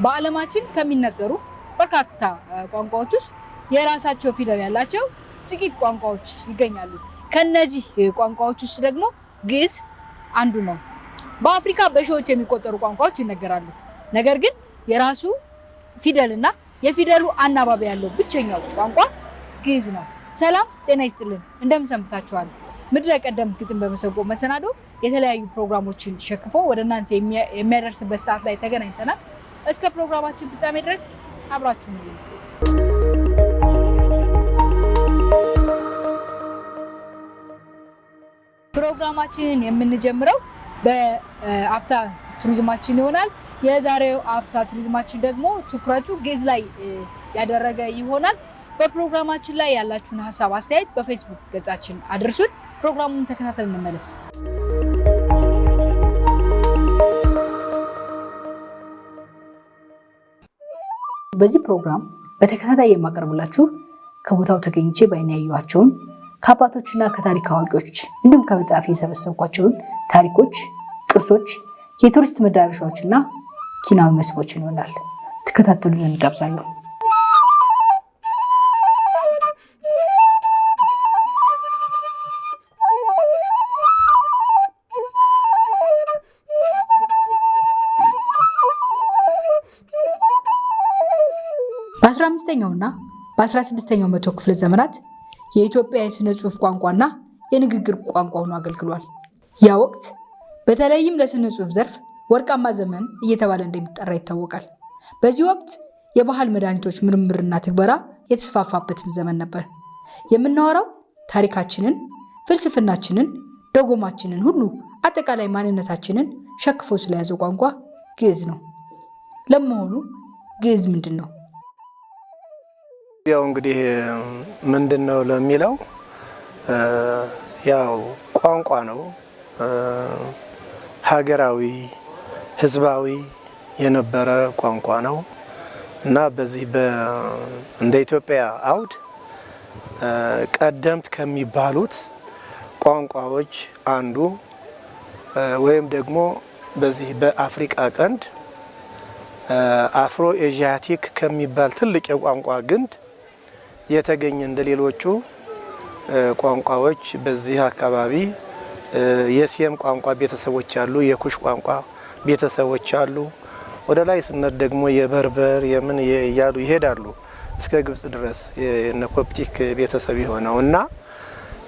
በዓለማችን ከሚነገሩ በርካታ ቋንቋዎች ውስጥ የራሳቸው ፊደል ያላቸው ጥቂት ቋንቋዎች ይገኛሉ። ከነዚህ ቋንቋዎች ውስጥ ደግሞ ግዕዝ አንዱ ነው። በአፍሪካ በሺዎች የሚቆጠሩ ቋንቋዎች ይነገራሉ። ነገር ግን የራሱ ፊደልና የፊደሉ አናባቢ ያለው ብቸኛው ቋንቋ ግዕዝ ነው። ሰላም ጤና ይስጥልን፣ እንደምን ሰንብታችኋል? ምድረ ቀደም ግጥም በመሰንቆ መሰናዶ የተለያዩ ፕሮግራሞችን ሸክፎ ወደ እናንተ የሚያደርስበት ሰዓት ላይ ተገናኝተናል። እስከ ፕሮግራማችን ፍጻሜ ድረስ አብራችሁ ነው። ፕሮግራማችንን የምንጀምረው በአፍታ ቱሪዝማችን ይሆናል። የዛሬው አፍታ ቱሪዝማችን ደግሞ ትኩረቱ ግዕዝ ላይ ያደረገ ይሆናል። በፕሮግራማችን ላይ ያላችሁን ሀሳብ አስተያየት በፌስቡክ ገጻችን አድርሱን። ፕሮግራሙን ተከታተል እንመለስ። በዚህ ፕሮግራም በተከታታይ የማቀርብላችሁ ከቦታው ተገኝቼ በዓይኔ ያየኋቸውን ከአባቶችና ከታሪክ አዋቂዎች እንዲሁም ከመጽሐፍ የሰበሰብኳቸውን ታሪኮች፣ ቅርሶች፣ የቱሪስት መዳረሻዎችና ኪናዊ መስህቦችን ይሆናል። ተከታተሉ ዘንድ ጋብዛለሁ። በ15ኛውና በ16ኛው መቶ ክፍለ ዘመናት የኢትዮጵያ የሥነ ጽሑፍ ቋንቋና የንግግር ቋንቋ ሆኖ አገልግሏል። ያ ወቅት በተለይም ለሥነ ጽሑፍ ዘርፍ ወርቃማ ዘመን እየተባለ እንደሚጠራ ይታወቃል። በዚህ ወቅት የባህል መድኃኒቶች ምርምርና ትግበራ የተስፋፋበትም ዘመን ነበር። የምናወራው ታሪካችንን፣ ፍልስፍናችንን፣ ደጎማችንን ሁሉ አጠቃላይ ማንነታችንን ሸክፎ ስለያዘው ቋንቋ ግዕዝ ነው። ለመሆኑ ግዕዝ ምንድን ነው? ያው እንግዲህ ምንድነው ለሚለው ያው ቋንቋ ነው። ሀገራዊ ህዝባዊ የነበረ ቋንቋ ነው እና በዚህ እንደ ኢትዮጵያ አውድ ቀደምት ከሚባሉት ቋንቋዎች አንዱ ወይም ደግሞ በዚህ በአፍሪካ ቀንድ አፍሮ ኤዥያቲክ ከሚባል ትልቅ የቋንቋ ግንድ የተገኘ እንደሌሎቹ ቋንቋዎች በዚህ አካባቢ የሴም ቋንቋ ቤተሰቦች አሉ፣ የኩሽ ቋንቋ ቤተሰቦች አሉ። ወደ ላይ ስነት ደግሞ የበርበር የምን እያሉ ይሄዳሉ እስከ ግብጽ ድረስ የኮፕቲክ ቤተሰብ የሆነው እና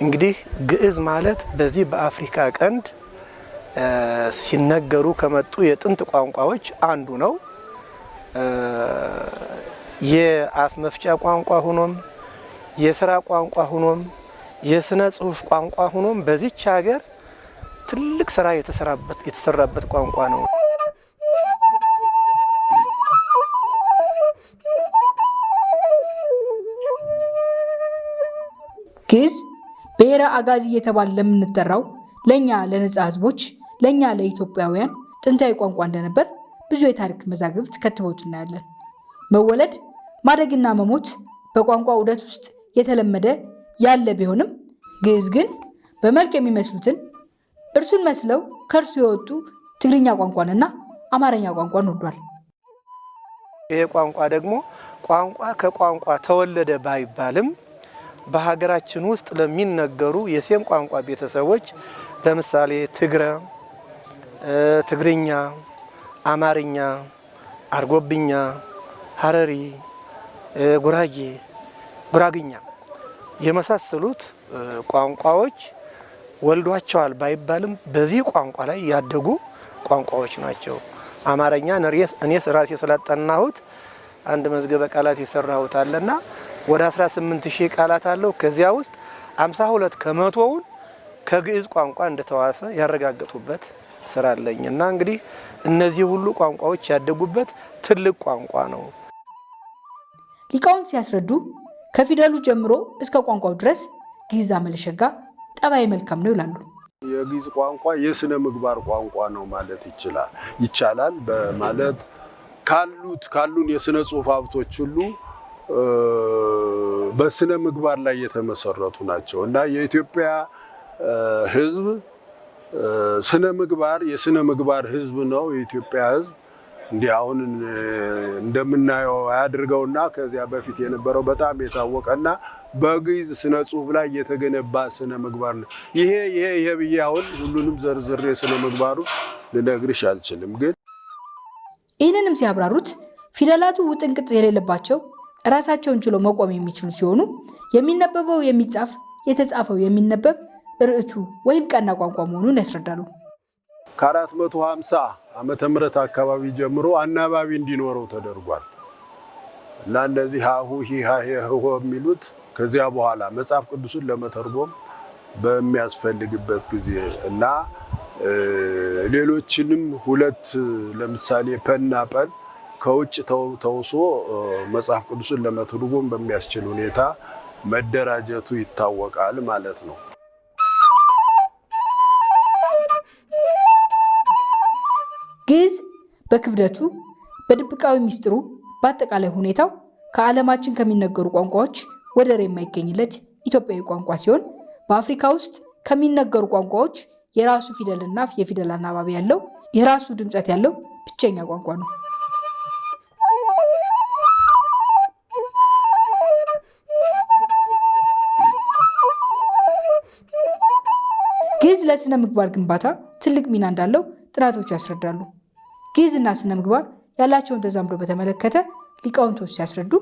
እንግዲህ ግዕዝ ማለት በዚህ በአፍሪካ ቀንድ ሲነገሩ ከመጡ የጥንት ቋንቋዎች አንዱ ነው። የአፍ መፍቻ ቋንቋ ሆኖም የስራ ቋንቋ ሆኖም የስነ ጽሑፍ ቋንቋ ሆኖም በዚች ሀገር ትልቅ ስራ የተሰራበት ቋንቋ ነው። ግዕዝ ብሔረ አጋዚ እየተባለ ለምንጠራው ለኛ ለነጻ ህዝቦች ለኛ ለኢትዮጵያውያን ጥንታዊ ቋንቋ እንደነበር ብዙ የታሪክ መዛግብት ከትቦት እናያለን። መወለድ ማደግና መሞት በቋንቋ ዑደት ውስጥ የተለመደ ያለ ቢሆንም ግዕዝ ግን በመልክ የሚመስሉትን እርሱን መስለው ከእርሱ የወጡ ትግርኛ ቋንቋንና አማርኛ ቋንቋን ወዷል። ይሄ ቋንቋ ደግሞ ቋንቋ ከቋንቋ ተወለደ ባይባልም በሀገራችን ውስጥ ለሚነገሩ የሴም ቋንቋ ቤተሰቦች ለምሳሌ ትግርኛ፣ አማርኛ፣ አርጎብኛ፣ ሀረሪ፣ ጉራግኛ የመሳሰሉት ቋንቋዎች ወልዷቸዋል ባይባልም በዚህ ቋንቋ ላይ ያደጉ ቋንቋዎች ናቸው። አማርኛ እኔስ ራሴ ስላጠናሁት አንድ መዝገበ ቃላት የሰራሁት አለና ወደ 18000 ቃላት አለው። ከዚያ ውስጥ 52 ከመቶውን ከግዕዝ ቋንቋ እንደተዋሰ ያረጋገጡበት ስራ አለኝና እንግዲህ እነዚህ ሁሉ ቋንቋዎች ያደጉበት ትልቅ ቋንቋ ነው። ሊቃውንት ሲያስረዱ ከፊደሉ ጀምሮ እስከ ቋንቋው ድረስ ግዕዝ አመለሸጋ ጠባይ መልካም ነው ይላሉ። የግዕዝ ቋንቋ የስነ ምግባር ቋንቋ ነው ማለት ይቻላል። በማለት ካሉን የስነ ጽሑፍ ሀብቶች ሁሉ በስነ ምግባር ላይ የተመሰረቱ ናቸው እና የኢትዮጵያ ሕዝብ ስነ ምግባር የስነ ምግባር ሕዝብ ነው። የኢትዮጵያ ሕዝብ እንዲህ አሁን እንደምናየው አያድርገውና ከዚያ በፊት የነበረው በጣም የታወቀና በግዕዝ ስነ ጽሁፍ ላይ የተገነባ ስነ ምግባር ነው። ይሄ ብዬ አሁን ሁሉንም ዘርዝሬ ስነ ምግባሩ ልነግርሽ አልችልም። ግን ይህንንም ሲያብራሩት ፊደላቱ ውጥንቅጥ የሌለባቸው ራሳቸውን ችሎ መቆም የሚችሉ ሲሆኑ የሚነበበው የሚጻፍ የተጻፈው የሚነበብ ርዕቱ ወይም ቀና ቋንቋ መሆኑን ያስረዳሉ። ከ450 ዓመተ ምህረት አካባቢ ጀምሮ አናባቢ እንዲኖረው ተደርጓል እና እንደዚህ ሀሁ ሂሃ ሄሆ የሚሉት ከዚያ በኋላ መጽሐፍ ቅዱስን ለመተርጎም በሚያስፈልግበት ጊዜ እና ሌሎችንም ሁለት ለምሳሌ ፐና ጰን ከውጭ ተውሶ መጽሐፍ ቅዱስን ለመተርጎም በሚያስችል ሁኔታ መደራጀቱ ይታወቃል ማለት ነው። ግዕዝ በክብደቱ በድብቃዊ ሚስጥሩ በአጠቃላይ ሁኔታው ከዓለማችን ከሚነገሩ ቋንቋዎች ወደር የማይገኝለት ኢትዮጵያዊ ቋንቋ ሲሆን በአፍሪካ ውስጥ ከሚነገሩ ቋንቋዎች የራሱ ፊደልና የፊደል አናባቢ ያለው የራሱ ድምጸት ያለው ብቸኛ ቋንቋ ነው። ግዕዝ ለስነ ምግባር ግንባታ ትልቅ ሚና እንዳለው ጥናቶች ያስረዳሉ። ግዕዝና ስነ ምግባር ያላቸውን ተዛምዶ በተመለከተ ሊቃውንቶች ሲያስረዱ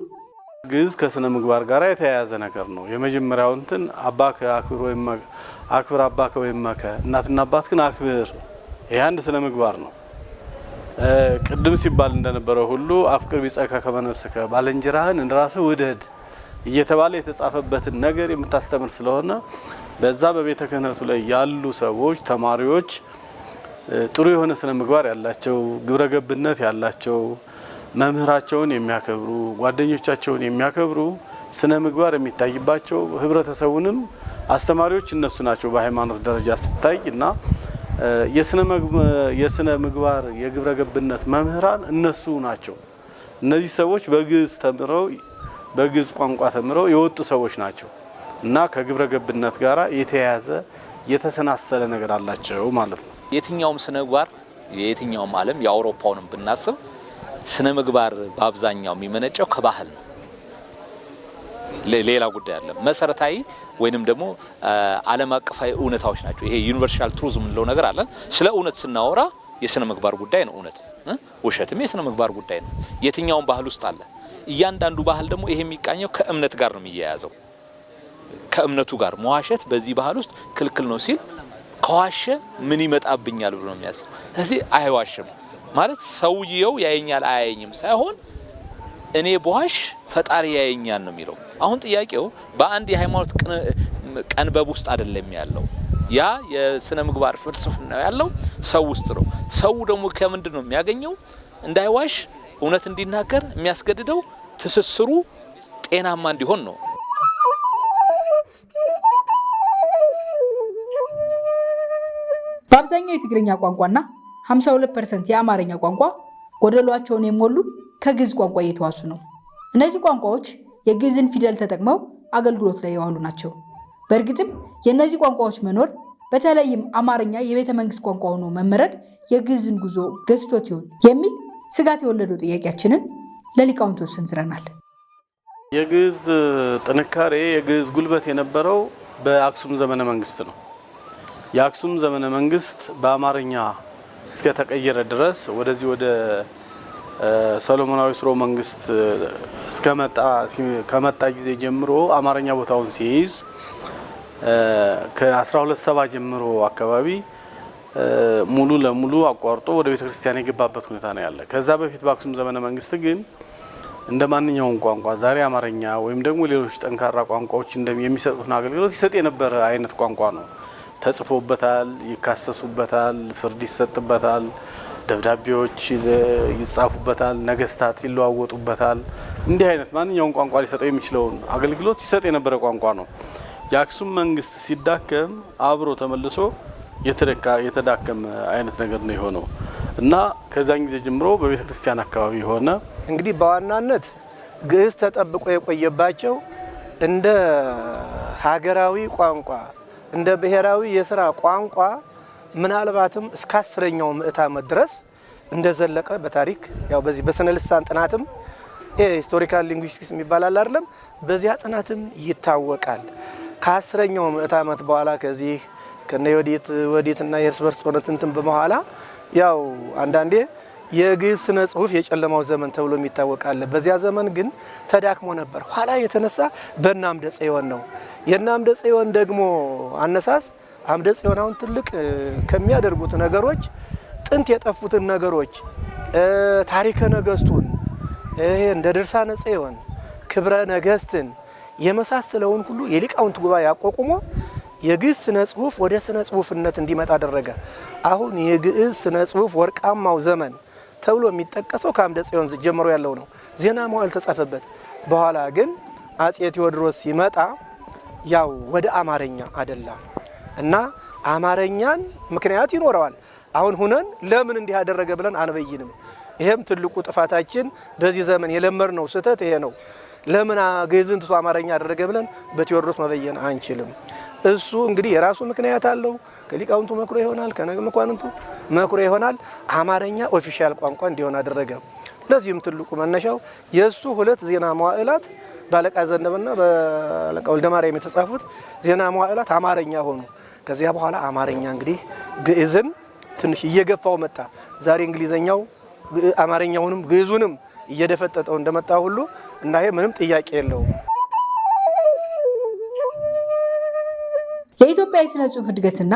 ግዕዝ ከስነ ምግባር ጋር የተያያዘ ነገር ነው። የመጀመሪያው እንትን አባከ አክብር ወይም አክብር አባከ ወይም መከ እናትና አባትህን አክብር፣ ይሄ አንድ ስነ ምግባር ነው። ቅድም ሲባል እንደነበረው ሁሉ አፍቅር ቢጸካ ከመ ነፍስከ ባልንጀራህን እንደራስህ ውደድ እየተባለ የተጻፈበትን ነገር የምታስተምር ስለሆነ በዛ በቤተ ክህነቱ ላይ ያሉ ሰዎች ተማሪዎች ጥሩ የሆነ ስነ ምግባር ያላቸው ግብረ ገብነት ያላቸው መምህራቸውን የሚያከብሩ ጓደኞቻቸውን የሚያከብሩ ስነ ምግባር የሚታይባቸው ህብረተሰቡንም አስተማሪዎች እነሱ ናቸው በሃይማኖት ደረጃ ሲታይ እና የስነ ምግባር የግብረ ገብነት መምህራን እነሱ ናቸው። እነዚህ ሰዎች በግዕዝ ተምረው በግዕዝ ቋንቋ ተምረው የወጡ ሰዎች ናቸው እና ከግብረ ገብነት ጋራ የተያያዘ የተሰናሰለ ነገር አላቸው ማለት ነው። የትኛውም ስነ ምግባር የትኛውም ዓለም የአውሮፓውንም ብናስብ ስነ ምግባር በአብዛኛው የሚመነጨው ከባህል ነው። ሌላ ጉዳይ አለ። መሰረታዊ ወይንም ደግሞ ዓለም አቀፋዊ እውነታዎች ናቸው። ይሄ ዩኒቨርሳል ትሩዝ የምንለው ነገር አለ። ስለ እውነት ስናወራ የስነ ምግባር ጉዳይ ነው። እውነት ውሸትም የስነ ምግባር ጉዳይ ነው። የትኛውም ባህል ውስጥ አለ። እያንዳንዱ ባህል ደግሞ ይሄ የሚቃኘው ከእምነት ጋር ነው የሚያያዘው። ከእምነቱ ጋር መዋሸት በዚህ ባህል ውስጥ ክልክል ነው ሲል ከዋሸ ምን ይመጣብኛል ብሎ ነው የሚያስብ። ስለዚህ አይዋሽም ማለት ሰውየው ያየኛል አያየኝም ሳይሆን እኔ በዋሽ ፈጣሪ ያየኛል ነው የሚለው። አሁን ጥያቄው በአንድ የሃይማኖት ቀንበብ ውስጥ አይደለም ያለው። ያ የስነ ምግባር ፍልስፍና ያለው ሰው ውስጥ ነው። ሰው ደግሞ ከምንድን ነው የሚያገኘው? እንዳይዋሽ እውነት እንዲናገር የሚያስገድደው ትስስሩ ጤናማ እንዲሆን ነው። በአብዛኛው የትግርኛ ቋንቋና 52% የአማርኛ ቋንቋ ጎደሏቸውን የሞሉ ከግዕዝ ቋንቋ እየተዋሱ ነው። እነዚህ ቋንቋዎች የግዕዝን ፊደል ተጠቅመው አገልግሎት ላይ የዋሉ ናቸው። በእርግጥም የእነዚህ ቋንቋዎች መኖር በተለይም አማርኛ የቤተ መንግስት ቋንቋ ሆኖ መመረጥ የግዕዝን ጉዞ ገዝቶት ይሆን የሚል ስጋት የወለደው ጥያቄያችንን ለሊቃውንቶች ሰንዝረናል። የግዕዝ ጥንካሬ የግዕዝ ጉልበት የነበረው በአክሱም ዘመነ መንግስት ነው። የአክሱም ዘመነ መንግስት በአማርኛ እስከ ተቀየረ ድረስ ወደዚህ ወደ ሰሎሞናዊ ስርወ መንግስት ከመጣ ጊዜ ጀምሮ አማርኛ ቦታውን ሲይዝ ከ1270 ጀምሮ አካባቢ ሙሉ ለሙሉ አቋርጦ ወደ ቤተ ክርስቲያን የገባበት ሁኔታ ነው ያለ። ከዛ በፊት በአክሱም ዘመነ መንግስት ግን እንደ ማንኛውም ቋንቋ ዛሬ አማርኛ ወይም ደግሞ ሌሎች ጠንካራ ቋንቋዎች የሚሰጡትን አገልግሎት ይሰጥ የነበረ አይነት ቋንቋ ነው። ተጽፎበታል፣ ይካሰሱበታል፣ ፍርድ ይሰጥበታል፣ ደብዳቤዎች ይጻፉበታል፣ ነገስታት ይለዋወጡበታል። እንዲህ አይነት ማንኛውም ቋንቋ ሊሰጠው የሚችለውን አገልግሎት ይሰጥ የነበረ ቋንቋ ነው። የአክሱም መንግስት ሲዳከም አብሮ ተመልሶ የተዳከመ አይነት ነገር ነው የሆነው እና ከዛን ጊዜ ጀምሮ በቤተ ክርስቲያን አካባቢ ሆነ። እንግዲህ በዋናነት ግዕዝ ተጠብቆ የቆየባቸው እንደ ሀገራዊ ቋንቋ እንደ ብሔራዊ የሥራ ቋንቋ ምናልባትም እስከ 10ኛው ምዕተ ዓመት ድረስ እንደዘለቀ በታሪክ ያው በዚህ በስነ ልሳን ጥናትም ሂስቶሪካል ሊንጉዊስቲክስ የሚባል አለ አይደለም በዚያ ጥናትም ይታወቃል። ከ10ኛው ምዕተ ዓመት በኋላ ከዚህ ከነ ወዲትና የእርስ በርስ ጦርነት እንትን በመኋላ ያው አንዳንዴ የግዕዝ ስነ ጽሁፍ የጨለማው ዘመን ተብሎ የሚታወቃል። በዚያ ዘመን ግን ተዳክሞ ነበር። ኋላ የተነሳ በእናምደ ጽዮን ነው። የእናምደ ጽዮን ደግሞ አነሳስ አምደ ጽዮን አሁን ትልቅ ከሚያደርጉት ነገሮች ጥንት የጠፉትን ነገሮች ታሪከ ነገስቱን እንደ ድርሳነ ጽዮን ክብረ ነገስትን የመሳሰለውን ሁሉ የሊቃውንት ጉባኤ አቋቁሞ የግዕዝ ስነ ጽሁፍ ወደ ስነ ጽሁፍነት እንዲመጣ አደረገ። አሁን የግዕዝ ስነ ጽሁፍ ወርቃማው ዘመን ተብሎ የሚጠቀሰው ከአምደ ጽዮን ጀምሮ ያለው ነው። ዜና መዋዕል ተጻፈበት። በኋላ ግን አጼ ቴዎድሮስ ሲመጣ ያው ወደ አማርኛ አደላ እና አማርኛን ምክንያት ይኖረዋል። አሁን ሁነን ለምን እንዲህ ያደረገ ብለን አንበይንም። ይሄም ትልቁ ጥፋታችን በዚህ ዘመን የለመድነው ስህተት ይሄ ነው። ለምን ግዕዝን ትቶ አማርኛ ያደረገ ብለን በቴዎድሮስ መበየን አንችልም። እሱ እንግዲህ የራሱ ምክንያት አለው። ከሊቃውንቱ መክሮ ይሆናል፣ ከመኳንንቱ መክሮ ይሆናል። አማርኛ ኦፊሻል ቋንቋ እንዲሆን አደረገ። ለዚህም ትልቁ መነሻው የሱ 2 ዜና መዋዕላት ባለቃ ዘነበና ባለቃ ወልደ ማርያም የተጻፉት ዜና መዋዕላት አማርኛ ሆኑ። ከዚያ በኋላ አማርኛ እንግዲህ ግዕዝን ትንሽ እየገፋው መጣ። ዛሬ እንግሊዘኛው አማርኛውንም ግዕዙንም እየደፈጠጠው እንደመጣ ሁሉ እና ይሄ ምንም ጥያቄ የለውም። ለኢትዮጵያ የሥነ ጽሑፍ እድገትና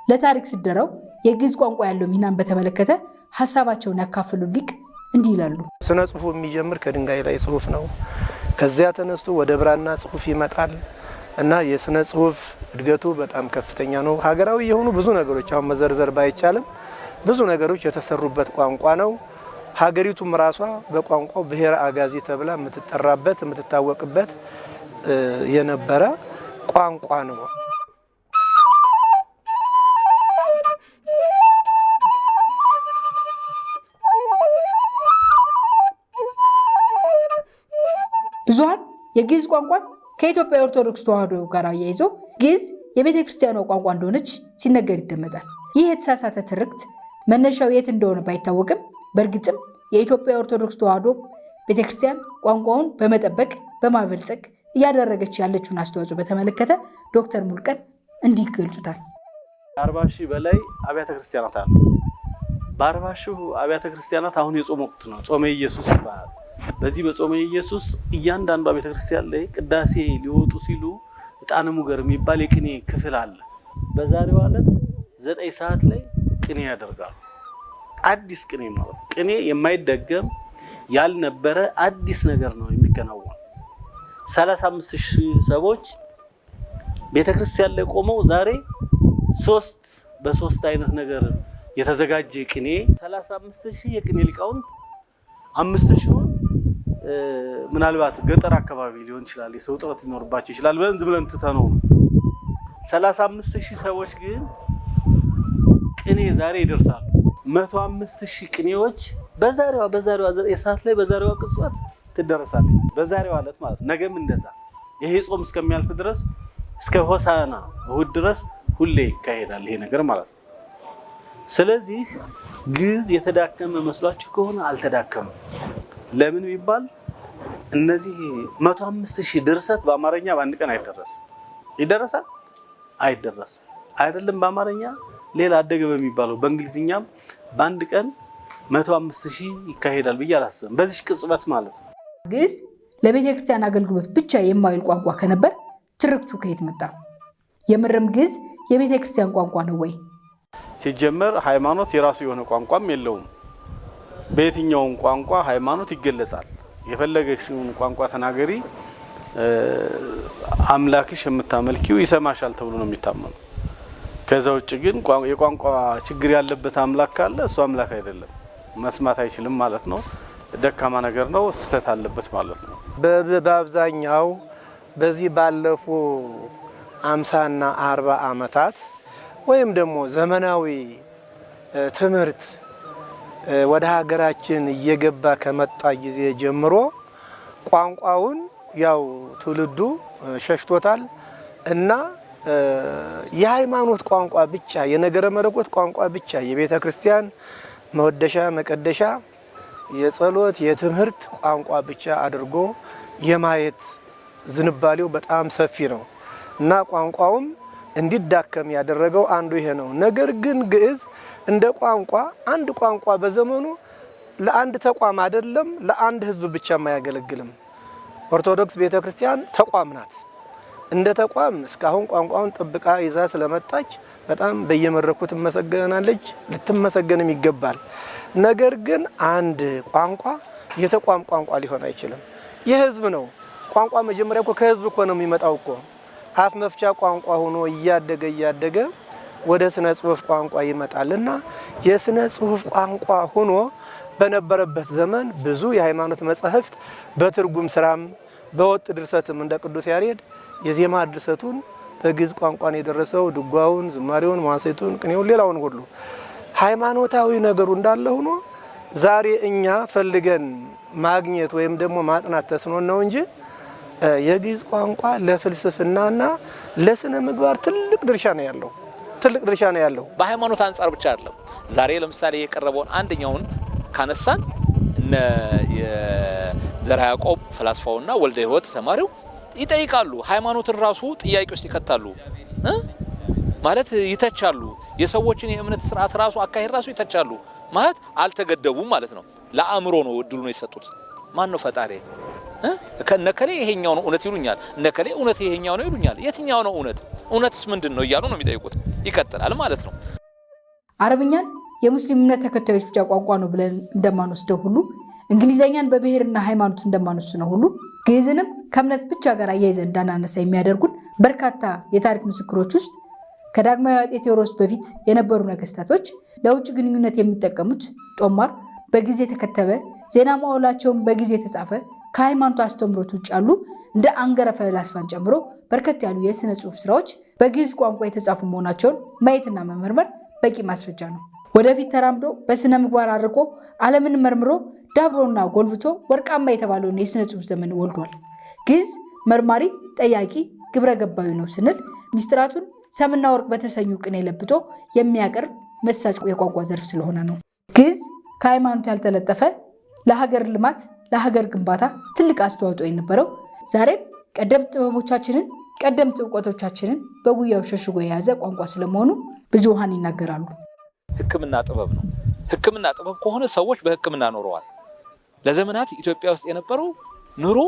ለታሪክ ስደራው የግዕዝ ቋንቋ ያለው ሚናን በተመለከተ ሀሳባቸውን ያካፈሉ ሊቅ እንዲህ ይላሉ። ስነ ጽሑፉ የሚጀምር ከድንጋይ ላይ ጽሑፍ ነው። ከዚያ ተነስቶ ወደ ብራና ጽሑፍ ይመጣል እና የስነ ጽሑፍ እድገቱ በጣም ከፍተኛ ነው። ሀገራዊ የሆኑ ብዙ ነገሮች አሁን መዘርዘር ባይቻልም ብዙ ነገሮች የተሰሩበት ቋንቋ ነው። ሀገሪቱም ራሷ በቋንቋው ብሔረ አጋዚ ተብላ የምትጠራበት የምትታወቅበት የነበረ ቋንቋ ነው። ብዙሃን የግዕዝ ቋንቋን ከኢትዮጵያ ኦርቶዶክስ ተዋሕዶ ጋር አያይዞ ግዕዝ የቤተ ክርስቲያኗ ቋንቋ እንደሆነች ሲነገር ይደመጣል። ይህ የተሳሳተ ትርክት መነሻው የት እንደሆነ ባይታወቅም በእርግጥም የኢትዮጵያ ኦርቶዶክስ ተዋሕዶ ቤተክርስቲያን ቋንቋውን በመጠበቅ በማበልጸግ እያደረገች ያለችውን አስተዋጽኦ በተመለከተ ዶክተር ሙልቀን እንዲህ ይገልጹታል። 40 ሺህ በላይ አብያተ ክርስቲያናት አሉ። በ40 ሺህ አብያተ ክርስቲያናት አሁን የጾም ወቅት ነው። ጾመ ኢየሱስ ይባላል። በዚህ በጾመ ኢየሱስ እያንዳንዱ ቤተክርስቲያን ላይ ቅዳሴ ሊወጡ ሲሉ ዕጣነ ሙገር የሚባል የቅኔ ክፍል አለ። በዛሬው ዕለት 9 ሰዓት ላይ ቅኔ ያደርጋሉ። አዲስ ቅኔ ማለት ቅኔ የማይደገም ያልነበረ አዲስ ነገር ነው የሚከናወን። 35000 ሰዎች ቤተክርስቲያን ላይ ቆመው ዛሬ በሶስት አይነት ነገር የተዘጋጀ ቅኔ 35000 የቅኔ ሊቃውንት 5000 ምናልባት ገጠር አካባቢ ሊሆን ይችላል፣ የሰው ጥረት ሊኖርባቸው ይችላል ብለን ትተነው 35000 ሰዎች ግን ቅኔ ዛሬ ይደርሳሉ። 105000 ቅኔዎች በዛሬዋ 9 ሰዓት ላይ በዛሬዋ ቅጽበት ትደረሳለች። በዛሬዋ ዕለት ማለት ነገም እንደዛ ይሄ ጾም እስከሚያልፍ ድረስ እስከ ሆሳዕና እሁድ ድረስ ሁሌ ይካሄዳል ይሄ ነገር ማለት ነው። ስለዚህ ግዕዝ የተዳከመ መስሏችሁ ከሆነ አልተዳከመም። ለምን ቢባል እነዚህ 105000 ድርሰት በአማርኛ በአንድ ቀን አይደረስም። ይደረሳል? አይደረስም። አይደለም በአማርኛ ሌላ አደገ በሚባለው በእንግሊዝኛም በአንድ ቀን 105000 ይካሄዳል ብዬ አላስብም። በዚህ ቅጽበት ማለት ነው። ግዕዝ ለቤተ ክርስቲያን አገልግሎት ብቻ የማይውል ቋንቋ ከነበር ትርክቱ ከየት መጣ? የምርም ግዕዝ የቤተ ክርስቲያን ቋንቋ ነው ወይ? ሲጀመር ሃይማኖት የራሱ የሆነ ቋንቋም የለውም። በየትኛውም ቋንቋ ሃይማኖት ይገለጻል። የፈለገሽውን ቋንቋ ተናገሪ፣ አምላክሽ የምታመልኪው ይሰማሻል ተብሎ ነው የሚታመነው። ከዛ ውጭ ግን የቋንቋ ችግር ያለበት አምላክ ካለ እሱ አምላክ አይደለም፣ መስማት አይችልም ማለት ነው። ደካማ ነገር ነው፣ ስህተት አለበት ማለት ነው። በአብዛኛው በዚህ ባለፉ 50 እና 40 ዓመታት ወይም ደግሞ ዘመናዊ ትምህርት ወደ ሀገራችን እየገባ ከመጣ ጊዜ ጀምሮ ቋንቋውን ያው ትውልዱ ሸሽቶታል እና የሃይማኖት ቋንቋ ብቻ የነገረ መለኮት ቋንቋ ብቻ የቤተ ክርስቲያን መወደሻ መቀደሻ የጸሎት የትምህርት ቋንቋ ብቻ አድርጎ የማየት ዝንባሌው በጣም ሰፊ ነው እና ቋንቋውም እንዲዳከም ያደረገው አንዱ ይሄ ነው። ነገር ግን ግዕዝ እንደ ቋንቋ አንድ ቋንቋ በዘመኑ ለአንድ ተቋም አይደለም ለአንድ ህዝብ ብቻ የማያገለግልም። ኦርቶዶክስ ቤተክርስቲያን ተቋም ናት። እንደ ተቋም እስካሁን ቋንቋውን ጥብቃ ይዛ ስለመጣች በጣም በየመድረኩ ትመሰገናለች፣ ልትመሰገንም ይገባል። ነገር ግን አንድ ቋንቋ የተቋም ቋንቋ ሊሆን አይችልም። የህዝብ ነው ቋንቋ። መጀመሪያ እኮ ከህዝብ እኮ ነው የሚመጣው እኮ። አፍ መፍቻ ቋንቋ ሆኖ እያደገ ወደ ስነ ጽሁፍ ቋንቋ ይመጣልና የስነ ጽሁፍ ቋንቋ ሆኖ በነበረበት ዘመን ብዙ የሃይማኖት መጻሕፍት በትርጉም ስራም በወጥ ድርሰትም እንደ ቅዱስ ያሬድ የዜማ ድርሰቱን በግዕዝ ቋንቋን የደረሰው ድጓውን፣ ዝማሬውን፣ መዋሥዕቱን፣ ቅኔውን፣ ሌላውን ሁሉ ሃይማኖታዊ ነገሩ እንዳለ ሆኖ ዛሬ እኛ ፈልገን ማግኘት ወይም ደግሞ ማጥናት ተስኖን ነው እንጂ የግዕዝ ቋንቋ ለፍልስፍናና ለስነ ምግባር ትልቅ ድርሻ ነው ያለው። በሃይማኖት አንጻር ብቻ አይደለም። ዛሬ ለምሳሌ የቀረበውን አንደኛውን ካነሳን እነ የዘርዓ ያዕቆብ ፈላስፋውና ወልደ ሕይወት ተማሪው ይጠይቃሉ። ሃይማኖትን ራሱ ጥያቄ ውስጥ ይከታሉ ማለት ይተቻሉ። የሰዎችን የእምነት ስርዓት ራሱ አካሄድ ራሱ ይተቻሉ ማለት አልተገደቡም ማለት ነው። ለአእምሮ ነው እድሉ ነው የሰጡት። ማን ነው ፈጣሪ? ከነከሌ ይሄኛው ነው እውነት ይሉኛል፣ እነከሌ እውነት ይሄኛው ነው ይሉኛል። የትኛው ነው እውነት? እውነትስ ምንድነው እያሉ ነው የሚጠይቁት። ይቀጥላል ማለት ነው። አረብኛን የሙስሊም እምነት ተከታዮች ብቻ ቋንቋ ነው ብለን እንደማንወስደው ሁሉ እንግሊዘኛን በብሔርና ሃይማኖት እንደማንወስነው ሁሉ ግዕዝንም ከእምነት ብቻ ጋር አያይዘን እንዳናነሳ የሚያደርጉን በርካታ የታሪክ ምስክሮች ውስጥ ከዳግማዊ አጤ ቴዎድሮስ በፊት የነበሩ ነገስታቶች ለውጭ ግንኙነት የሚጠቀሙት ጦማር በጊዜ የተከተበ ዜና መዋዕላቸውን በጊዜ የተጻፈ ከሃይማኖት አስተምሮት ውጭ ያሉ እንደ አንገረ ፈላስፋን ጨምሮ በርከት ያሉ የስነ ጽሁፍ ስራዎች በግዕዝ ቋንቋ የተጻፉ መሆናቸውን ማየትና መመርመር በቂ ማስረጃ ነው። ወደፊት ተራምዶ በስነ ምግባር አርቆ ዓለምን መርምሮ ዳብሮና ጎልብቶ ወርቃማ የተባለውን የስነ ጽሁፍ ዘመን ወልዷል። ግዕዝ መርማሪ፣ ጠያቂ፣ ግብረ ገባዊ ነው ስንል ሚስጥራቱን ሰምና ወርቅ በተሰኙ ቅኔ ለብጦ የሚያቀርብ መሳጭ የቋንቋ ዘርፍ ስለሆነ ነው። ግዕዝ ከሃይማኖት ያልተለጠፈ ለሀገር ልማት ለሀገር ግንባታ ትልቅ አስተዋጽኦ የነበረው ዛሬም ቀደምት ጥበቦቻችንን ቀደምት እውቀቶቻችንን በጉያው ሸሽጎ የያዘ ቋንቋ ስለመሆኑ ብዙሃን ይናገራሉ። ሕክምና ጥበብ ነው። ሕክምና ጥበብ ከሆነ ሰዎች በሕክምና ኖረዋል። ለዘመናት ኢትዮጵያ ውስጥ የነበረው ኑሮ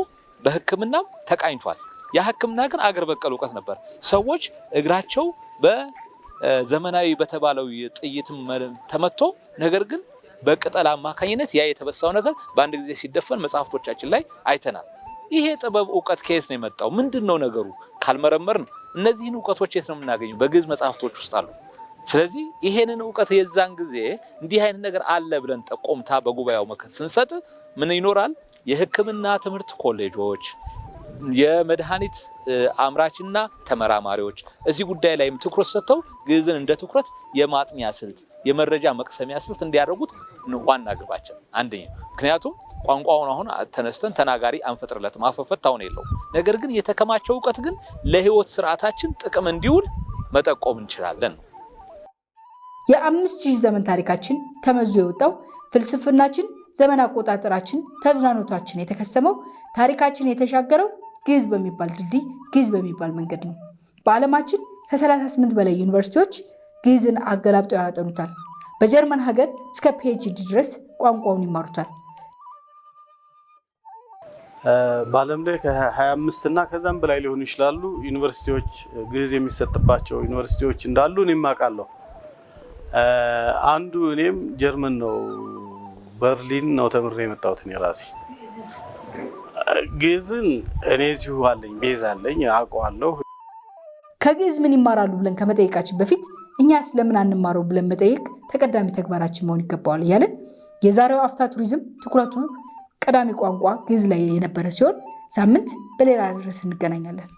በሕክምናም ተቃኝቷል። ያ ሕክምና ግን አገር በቀል እውቀት ነበር። ሰዎች እግራቸው በዘመናዊ በተባለው ጥይትም ተመቶ ነገር ግን በቅጠል አማካኝነት ያ የተበሳው ነገር በአንድ ጊዜ ሲደፈን መጽሐፍቶቻችን ላይ አይተናል። ይሄ ጥበብ እውቀት ከየት ነው የመጣው? ምንድነው ነገሩ? ካልመረመርን እነዚህን እውቀቶች የት ነው የምናገኘው? በግዕዝ መጽሐፍቶች ውስጥ አሉ። ስለዚህ ይሄንን እውቀት የዛን ጊዜ እንዲህ አይነት ነገር አለ ብለን ጠቆምታ በጉባኤው መከት ስንሰጥ ምን ይኖራል? የሕክምና ትምህርት ኮሌጆች፣ የመድኃኒት አምራችና ተመራማሪዎች እዚህ ጉዳይ ላይም ትኩረት ሰጥተው ግዕዝን እንደ ትኩረት የማጥኛ ስልት የመረጃ መቅሰሚያ ስልት እንዲያደርጉት ዋና ግባችን አንደኛ። ምክንያቱም ቋንቋውን አሁን ተነስተን ተናጋሪ አንፈጥርለት ማፈፈታውን የለው። ነገር ግን የተከማቸው እውቀት ግን ለህይወት ስርዓታችን ጥቅም እንዲውል መጠቆም እንችላለን። የ5000 ዘመን ታሪካችን ተመዞ የወጣው ፍልስፍናችን፣ ዘመን አቆጣጠራችን፣ ተዝናኖታችን የተከሰመው ታሪካችን የተሻገረው ግዕዝ በሚባል ድልድይ ግዕዝ በሚባል መንገድ ነው። በዓለማችን ከ38 በላይ ዩኒቨርሲቲዎች ግዕዝን አገላብጠው ያጠኑታል። በጀርመን ሀገር እስከ PhD ድረስ ቋንቋውን ይማሩታል። በዓለም ላይ ከ25 እና ከዛም በላይ ሊሆኑ ይችላሉ ዩኒቨርሲቲዎች ግዕዝ የሚሰጥባቸው ዩኒቨርሲቲዎች እንዳሉ እኔም አውቃለሁ። አንዱ እኔም ጀርመን ነው በርሊን ነው ተምሬ የመጣሁት። እኔ ራሴ ግዕዝን እኔ እዚሁ አለኝ ቤዝ አለኝ አውቀዋለሁ። ከግዕዝ ምን ይማራሉ ብለን ከመጠየቃችን በፊት እኛ ስለምን አንማረው ብለን መጠየቅ ተቀዳሚ ተግባራችን መሆን ይገባዋል እያለን የዛሬው አፍታ ቱሪዝም ትኩረቱ ቀዳሚ ቋንቋ ግዕዝ ላይ የነበረ ሲሆን ሳምንት በሌላ ርዕስ እንገናኛለን።